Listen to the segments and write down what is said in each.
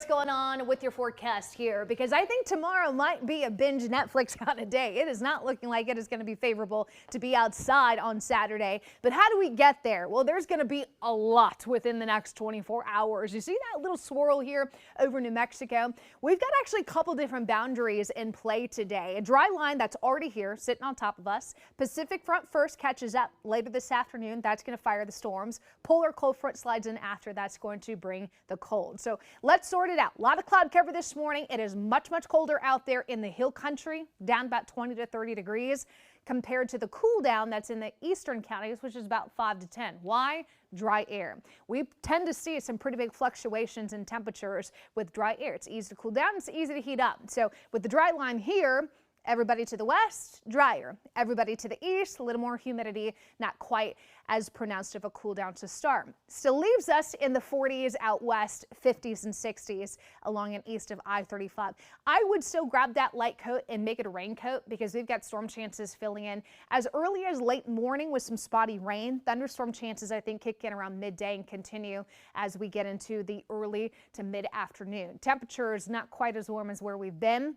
going on with your forecast here, because I think tomorrow might be a binge Netflix kind of day. It is not looking like it is going to be favorable to be outside on Saturday. But how do we get there? Well, there's going to be a lot within the next 24 hours. You see that little swirl here over New Mexico? We've got actually a couple different boundaries in play today. A dry line that's already here sitting on top of us. Pacific front first catches up later this afternoon. That's going to fire the storms. Polar cold front slides in after. That's going to bring the cold. So let's sort it out. A lot of cloud cover this morning. It is much colder out there in the hill country, down about 20 to 30 degrees compared to the cool down that's in the eastern counties, which is about 5 to 10. Why? Dry air. We tend to see some pretty big fluctuations in temperatures with dry air. It's easy to cool down. It's easy to heat up. So with the dry line here, everybody to the west, drier. Everybody to the east, a little more humidity, not quite as pronounced of a cool down to start. Still leaves us in the 40s out west, 50s and 60s along and east of I-35. I would still grab that light coat and make it a raincoat because we've got storm chances filling in as early as late morning with some spotty rain. Thunderstorm chances, I think, kick in around midday and continue as we get into the early to mid-afternoon. Temperatures not quite as warm as where we've been.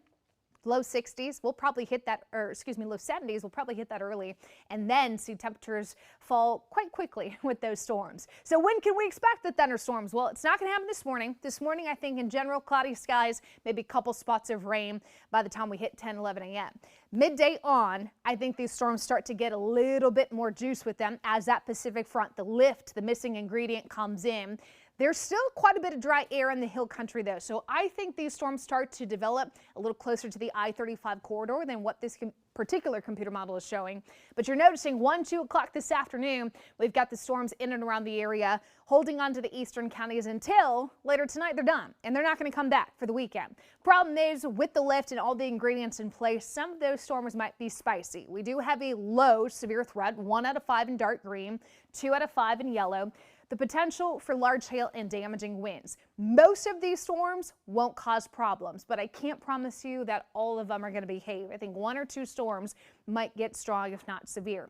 Low 60s, we'll probably hit that, or excuse me, low 70s, we'll probably hit that early, and then see temperatures fall quite quickly with those storms. So when can we expect the thunderstorms? Well, it's not going to happen this morning. This morning, I think in general, cloudy skies, maybe a couple spots of rain by the time we hit 10, 11 a.m. Midday on, I think these storms start to get a little bit more juice with them as that Pacific front, the lift, the missing ingredient comes in. There's still quite a bit of dry air in the hill country, though, so I think these storms start to develop a little closer to the I-35 corridor than what this particular computer model is showing. But you're noticing 1, 2 o'clock this afternoon, we've got the storms in and around the area, holding on to the eastern counties until later tonight they're done, and they're not going to come back for the weekend. Problem is, with the lift and all the ingredients in place, some of those storms might be spicy. We do have a low severe threat, 1 out of 5 in dark green, 2 out of 5 in yellow. The potential for large hail and damaging winds. Most of these storms won't cause problems, but I can't promise you that all of them are going to behave. I think 1 or 2 storms might get strong, if not severe.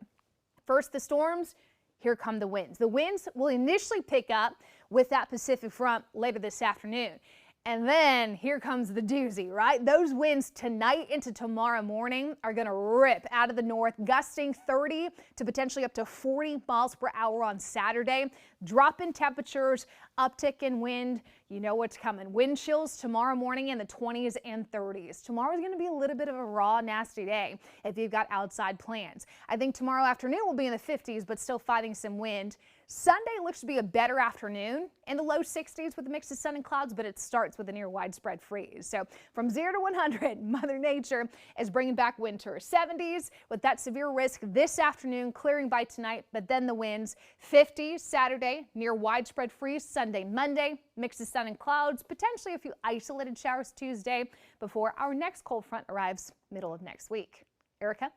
First, the storms, here come the winds. The winds will initially pick up with that Pacific front later this afternoon. And then here comes the doozy, right? Those winds tonight into tomorrow morning are going to rip out of the north, gusting 30 to potentially up to 40 miles per hour on Saturday. Drop in temperatures, uptick in wind. You know what's coming. Wind chills tomorrow morning in the 20s and 30s. Tomorrow is going to be a little bit of a raw, nasty day if you've got outside plans. I think tomorrow afternoon will be in the 50s, but still fighting some wind. Sunday looks to be a better afternoon in the low 60s with a mix of sun and clouds, but it starts with a near widespread freeze. So from 0 to 100, Mother Nature is bringing back winter. 70s with that severe risk this afternoon, clearing by tonight, but then the winds. 50s Saturday, near widespread freeze. Sunday, Monday, mix of sun and clouds, potentially a few isolated showers Tuesday before our next cold front arrives middle of next week. Erica?